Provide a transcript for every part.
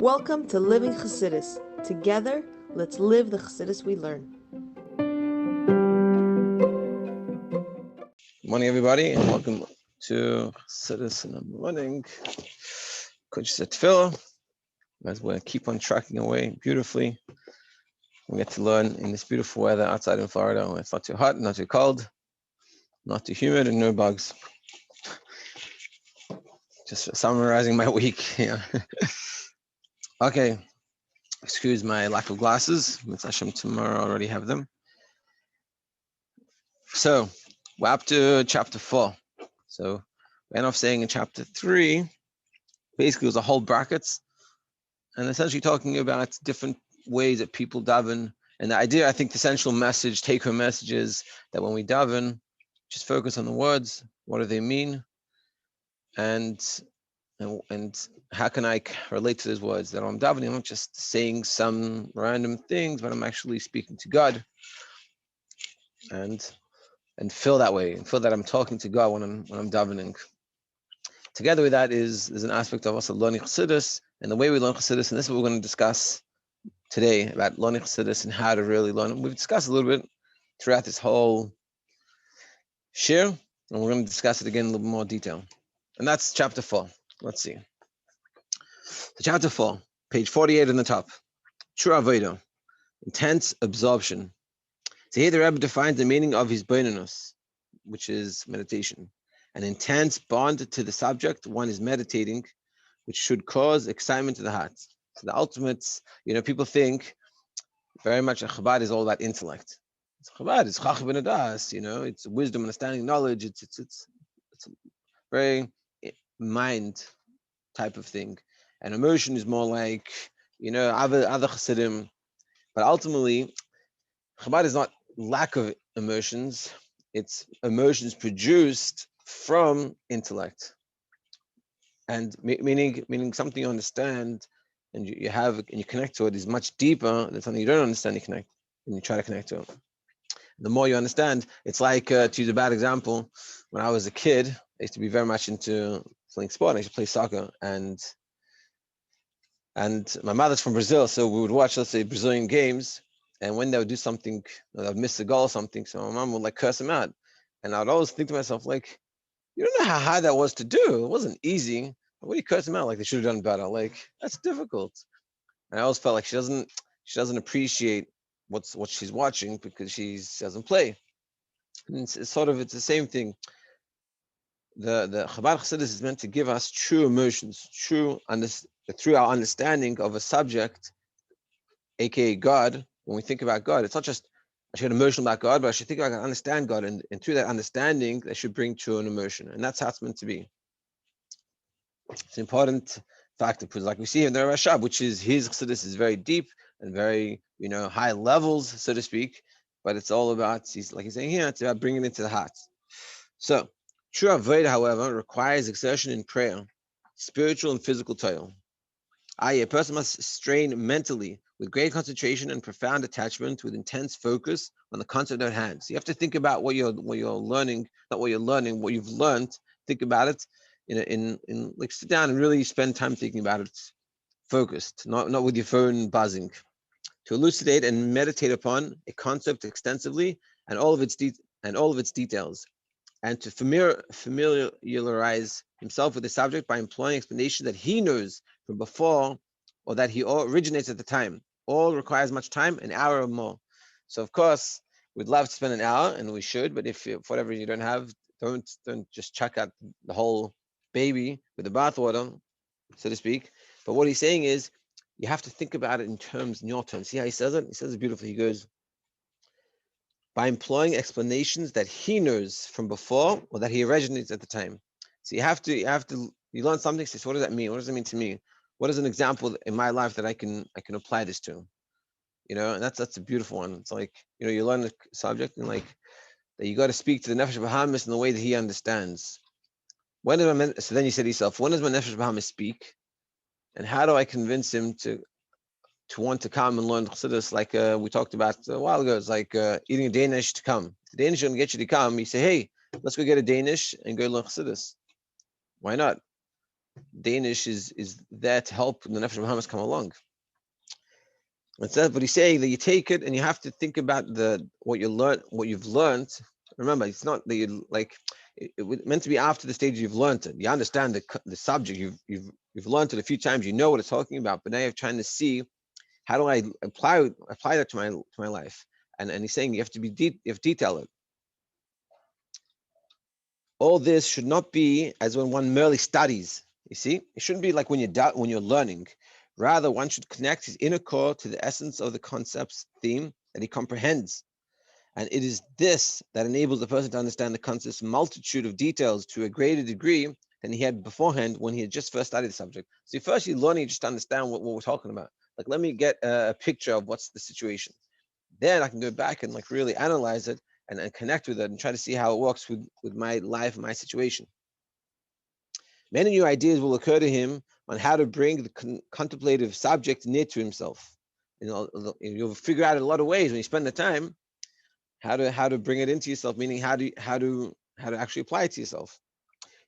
Welcome to Living Chassidus. Together, let's live the Chassidus we learn. Good morning, everybody, and welcome to Chassidus in the morning. Kuntres HaTefila, as we keep on tracking away beautifully. We get to learn in this beautiful weather outside in Florida, where it's not too hot, not too cold, not too humid, and no bugs. Just summarizing my week. Yeah. Okay. Excuse my lack of glasses. Mitzvah Hashem tomorrow, I already have them. So we're up to chapter 4. So we end off saying in chapter 3, basically it was a whole brackets, and essentially talking about different ways that people daven. And the idea, I think, the central message, take-home message is that when we daven, just focus on the words. What do they mean? And how can I relate to those words? That I'm davening, I'm not just saying some random things, but I'm actually speaking to God. And feel that way, and feel that I'm talking to God when I'm davening. Together with that is an aspect of us learning Chassidus, and the way we learn Chassidus, and this is what we're going to discuss today about learning Chassidus and how to really learn. We've discussed a little bit throughout this whole shiur, and we're going to discuss it again in a little more detail. And that's chapter 4. Let's see. So chapter 4, page 48 on the top. True avodah, intense absorption. So here the Rebbe defines the meaning of his beinunus, which is meditation. An intense bond to the subject one is meditating, which should cause excitement to the heart. So the ultimate, people think very much Chabad is all about intellect. Chabad is chacham ben adas, it's wisdom, understanding, knowledge. It's a very mind type of thing. And emotion is more like, other chassidim. But ultimately, Chabad is not lack of emotions. It's emotions produced from intellect. And meaning something you understand and you have and you connect to it is much deeper than something you don't understand. You try to connect to it. The more you understand, it's like, to use a bad example, when I was a kid, I used to be very much into playing sport. I used to play soccer, and my mother's from Brazil, so we would watch, let's say, Brazilian games, and when they would do something, they would miss a goal or something, so my mom would curse them out. And I would always think to myself, you don't know how hard that was to do. It wasn't easy. What do you curse them out? They should have done better. That's difficult. And I always felt like she doesn't appreciate what she's watching because she doesn't play. And it's the same thing. The Chabad Chassidus is meant to give us true emotions, through our understanding of a subject, aka God. When we think about God, it's not just I should get emotional about God, but I should think about understand God, and through that understanding, that should bring true an emotion, and that's how it's meant to be. It's an important factor because, like we see in the Rebbe Rashab, which is his Chassidus is very deep and very high levels, so to speak. But it's all about, he's saying here, it's about bringing it to the heart. So true avodah, however, requires exertion in prayer, spiritual and physical toil. A person must strain mentally with great concentration and profound attachment, with intense focus on the concept at hand. So you have to think about what you're learning, not what you're learning, what you've learned. Think about it in sit down and really spend time thinking about it, focused, not with your phone buzzing. To elucidate and meditate upon a concept extensively and all of its details, and to familiarize himself with the subject by employing explanation that he knows from before or that he originates at the time. All requires much time, an hour or more. So of course, we'd love to spend an hour, and we should, but if for whatever you don't have, don't just chuck out the whole baby with the bathwater, so to speak. But what he's saying is, you have to think about it in your terms. See how he says it? He says it beautifully. He goes, by employing explanations that he knows from before or that he originates at the time. So you learn something, say, so what does that mean? What does it mean to me? What is an example in my life that I can apply this to? And that's a beautiful one. It's like, you learn the subject and that you got to speak to the Nefesh Bahamis in the way that he understands. So then you say to yourself, when does my Nefesh Bahamis speak? And how do I convince him to want to come and learn Chassidus, like we talked about a while ago? It's like eating a Danish to come. If the Danish don't get you to come, you say, hey, let's go get a Danish and go learn Chassidus. Why not? Danish is there to help the Nefesh Bahamas come along. Instead, but he's saying that you take it and you have to think about what you've learned. Remember, it's not that you like it meant to be after the stage you've learned it. You understand the subject. You've learned it a few times. You know what it's talking about. But now you're trying to see how do I apply that to my life. And he's saying you have to you have to detail it. All this should not be as when one merely studies. You see, it shouldn't be like when you're learning. Rather, one should connect his inner core to the essence of the concept's theme that he comprehends. And it is this that enables the person to understand the concept's multitude of details to a greater degree than he had beforehand when he had just first studied the subject. So first you're learning just to understand what we're talking about. Like, let me get a picture of what's the situation. Then I can go back and like really analyze it and connect with it and try to see how it works with my life and my situation. Many new ideas will occur to him on how to bring the contemplative subject near to himself. You'll figure out in a lot of ways when you spend the time how to bring it into yourself, meaning how to actually apply it to yourself.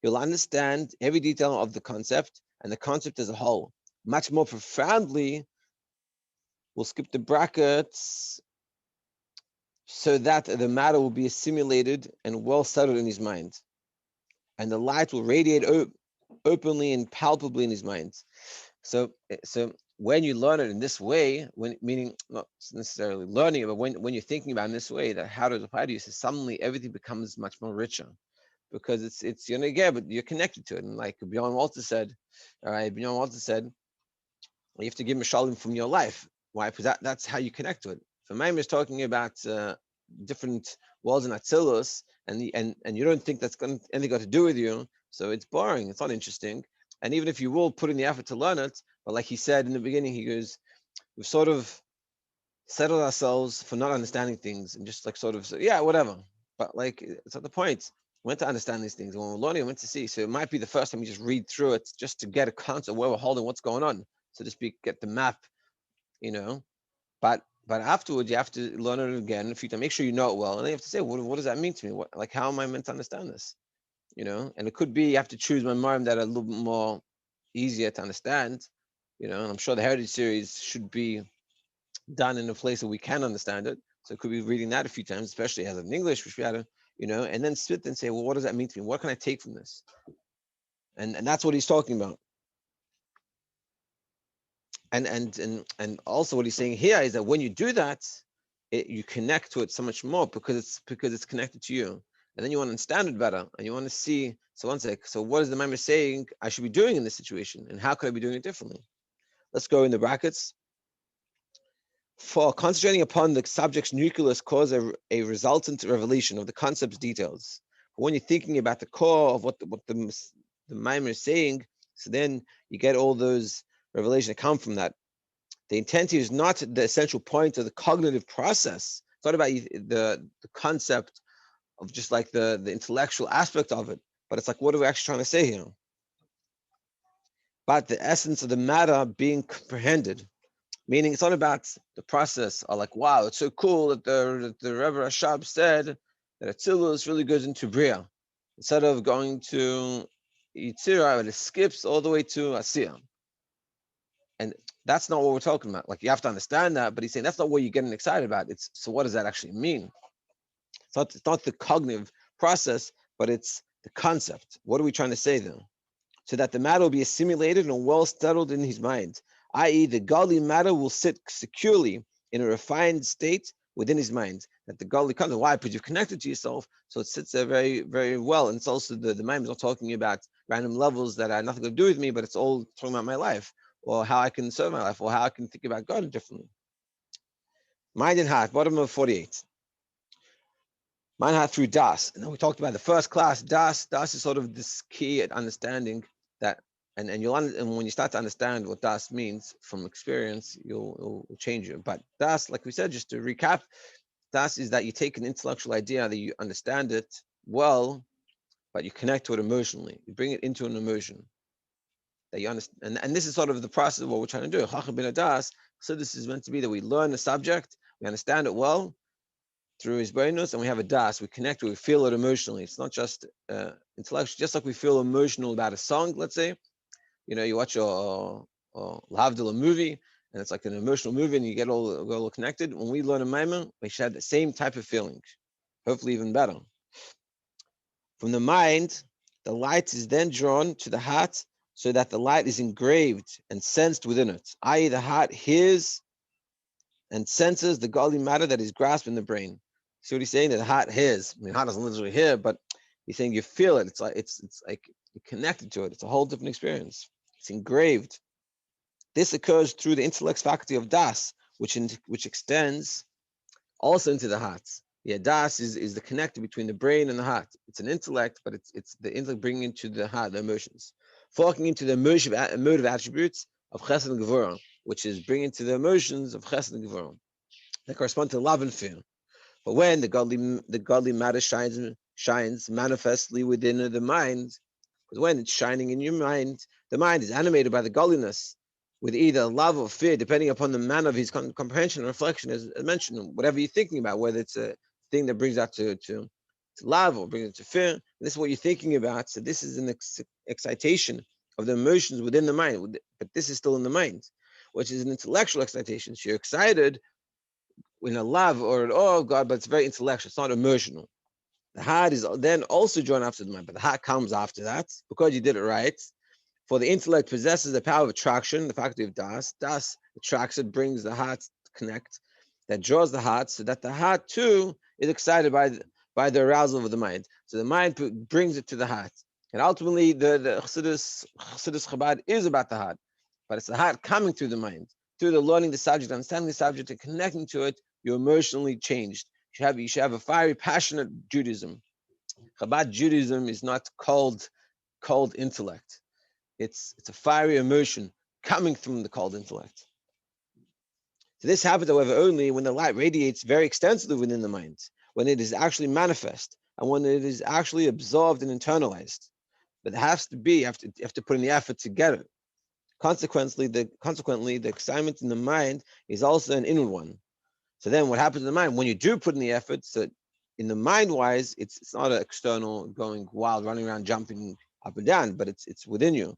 You'll understand every detail of the concept and the concept as a whole. Much more profoundly, we'll skip the brackets so that the matter will be assimilated and well settled in his mind. And the light will radiate openly and palpably in his mind. So when you learn it in this way, meaning not necessarily learning it, but when you're thinking about it in this way, that how to apply to you, so suddenly everything becomes much more richer, because it's you're gonna but you're connected to it. And like Bjorn Walter said, all right, Bjorn Walter said, you have to give him a shalom from your life. Why? Because that's how you connect to it. So Maimon is talking about different worlds in Atzilus, and you don't think that's anything got to do with you, so it's boring. It's not interesting. And even if you will put in the effort to learn it, but like he said in the beginning, he goes, we've sort of settled ourselves for not understanding things and just like sort of say, yeah, whatever. But like it's not the point. We went to understand these things. When we're learning, we went to see. So it might be the first time we just read through it just to get a concept of where we're holding, what's going on, so to speak, get the map, But afterwards, you have to learn it again a few times. Make sure you know it well, and then you have to say, what does that mean to me? How am I meant to understand this? And it could be you have to choose memorim that are a little bit more easier to understand. And I'm sure the Heritage series should be done in a place that we can understand it. So it could be reading that a few times, especially as in English, which we had to, and then sit and say, well, what does that mean to me? What can I take from this? And that's what he's talking about. And also what he's saying here is that when you do that, you connect to it so much more because it's connected to you, and then you want to understand it better, and you want to see. So one sec. So what is the Maimon saying I should be doing in this situation, and how could I be doing it differently? Let's go in the brackets. For concentrating upon the subject's nucleus cause a resultant revelation of the concept's details. But when you're thinking about the core of what the Maimon is saying, so then you get all those revelations that come from that. The intent here is not the essential point of the cognitive process. It's not about the concept of just like the intellectual aspect of it, but it's like, what are we actually trying to say here? But the essence of the matter being comprehended, meaning it's not about the process or like, wow, it's so cool that the Rebbe Rashab said that Atzilus really goes into Bria. Instead of going to Yitzira, it skips all the way to Asiyah. And that's not what we're talking about. Like, you have to understand that, but he's saying that's not what you're getting excited about. So what does that actually mean? It's not the cognitive process, but it's the concept. What are we trying to say then? So that the matter will be assimilated and well settled in his mind, i.e., the godly matter will sit securely in a refined state within his mind. That the godly concept, why? Because you've connected to yourself, so it sits there very, very well. And it's also the mind is not talking about random levels that are nothing to do with me, but it's all talking about my life, or how I can serve my life, or how I can think about God differently. Mind and heart, bottom of 48. Mind and heart through Das. And then we talked about the first class. Das is sort of this key at understanding that, and when you start to understand what Das means from experience, you'll change it. But Das, like we said, just to recap, Das is that you take an intellectual idea, that you understand it well, but you connect to it emotionally. You bring it into an emotion that you understand. And this is sort of the process of what we're trying to do. Chacham bin Das. So this is meant to be that we learn the subject, we understand it well through his brainus, and we have a das. We connect with it, we feel it emotionally. It's not just intellectual, just like we feel emotional about a song, let's say. You watch a Lavdil, a movie, and it's like an emotional movie, and you get all connected. When we learn a Maimon, we should have the same type of feeling, hopefully even better. From the mind, the light is then drawn to the heart so that the light is engraved and sensed within it, i.e., the heart hears and senses the godly matter that is grasped in the brain. See what he's saying? That the heart hears. I mean, the heart doesn't literally hear, but he's saying you feel it. It's like you're connected to it. It's a whole different experience. It's engraved. This occurs through the intellect's faculty of das, which extends also into the heart. Yeah, das is the connector between the brain and the heart. It's an intellect, but it's the intellect bringing into the heart the emotions, falling into the emotive attributes of chesed and gevurah, which is bringing to the emotions of chesed and gevurah that correspond to love and fear. But when the godly matter shines manifestly within the mind, because when it's shining in your mind, the mind is animated by the godliness with either love or fear, depending upon the manner of his comprehension and reflection, as mentioned, whatever you're thinking about, whether it's a thing that brings out to love or brings it to fear. This is what you're thinking about. So this is an excitation of the emotions within the mind, but this is still in the mind, which is an intellectual excitation. So you're excited in a love or an awe of God, but it's very intellectual. It's not emotional. The heart is then also drawn after the mind, but the heart comes after that because you did it right. For the intellect possesses the power of attraction, the faculty of das. Das attracts it, brings the heart to connect, that draws the heart, so that the heart too is excited by the arousal of the mind. So the mind brings it to the heart. And ultimately, the Chassidus Chabad is about the heart, but it's the heart coming through the mind, through the learning the subject, understanding the subject, and connecting to it. You're emotionally changed. You should have a fiery, passionate Judaism. Chabad Judaism is not cold intellect. It's a fiery emotion coming from the cold intellect. So this happens, however, only when the light radiates very extensively within the mind, when it is actually manifest, and when it is actually absorbed and internalized. But it has to be, you have to put in the effort to get it. Consequently, the excitement in the mind is also an inward one. So then what happens in the mind, when you do put in the effort, so in the mind-wise, it's not an external going wild, running around, jumping up and down, but it's within you.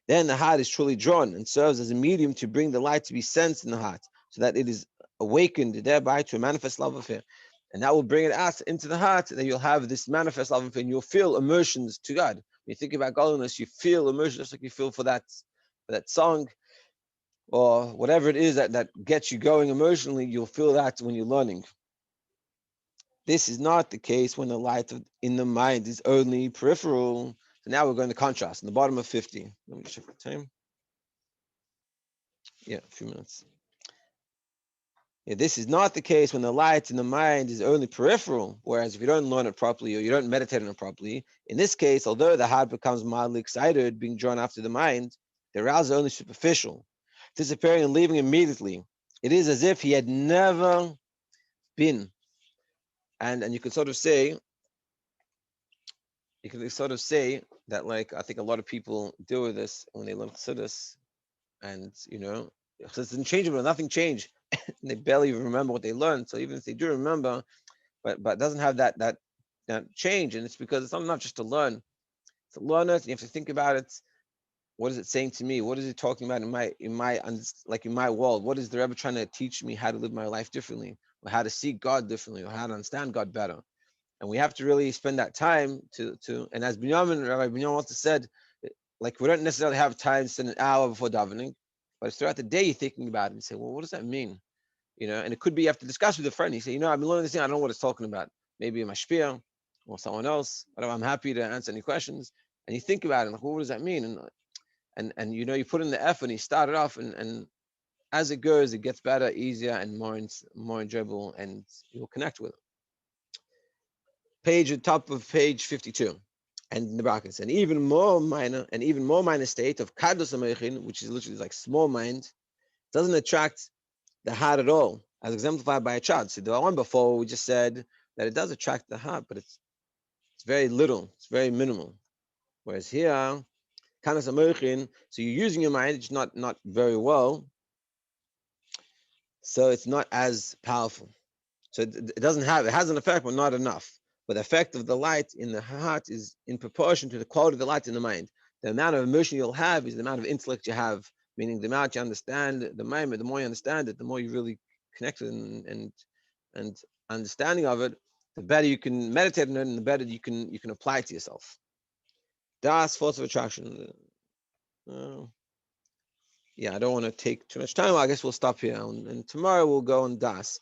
Then the heart is truly drawn and serves as a medium to bring the light to be sensed in the heart, so that it is awakened thereby to a manifest love affair. And that will bring it out into the heart, and then you'll have this manifest love affair, and you'll feel emotions to God. When you think about godliness, you feel emotions just like you feel for that song or whatever it is that gets you going emotionally. You'll feel that when you're learning. This is not the case when the light in the mind is only peripheral. So now we're going to contrast in the bottom of 50. Let me check the time. Yeah, a few minutes. Yeah, this is not the case when the light in the mind is only peripheral, whereas if you don't learn it properly or you don't meditate on it properly, in this case, although the heart becomes mildly excited, being drawn after the mind, the arousal is only superficial, disappearing and leaving immediately. It is as if he had never been. And you could sort of say, that, like, I think a lot of people deal with this when they learn Chassidus, and Chassidus didn't change, but nothing changed. And they barely even remember what they learned. So even if they do remember, but it doesn't have that change, and it's because it's not just to learn. To learn it, you have to think about it. What is it saying to me? What is it talking about in my world? What is the Rebbe trying to teach me how to live my life differently, or how to see God differently, or how to understand God better? And we have to really spend that time to. And as Rabbi Binyamin also said, like, we don't necessarily have time to spend an hour before davening, but it's throughout the day you're thinking about it and say, well, what does that mean? And it could be you have to discuss with a friend. You say, I've been learning this thing. I don't know what it's talking about. Maybe my shiur or someone else. But I'm happy to answer any questions. And you think about it, like, well, what does that mean? And you put in the effort and you start it off, and as it goes, it gets better, easier, and more enjoyable, and you'll connect with it. Top of page 52. And in the brackets, an even more minor state of kadus amechin, which is literally like small mind, doesn't attract the heart at all, as exemplified by a child. So the one before, we just said that it does attract the heart, but it's very little, it's very minimal. Whereas here, kanas amochin, so you're using your mind, it's not very well, so it's not as powerful. So it has an effect, but not enough. But the effect of the light in the heart is in proportion to the quality of the light in the mind. The amount of emotion you'll have is the amount of intellect you have, meaning the amount you understand the moment, the more you understand it, the more you really connect with it and understanding of it, the better you can meditate on it and the better you can apply it to yourself. Das, force of attraction. Yeah, I don't want to take too much time. I guess we'll stop here. And tomorrow we'll go on Das.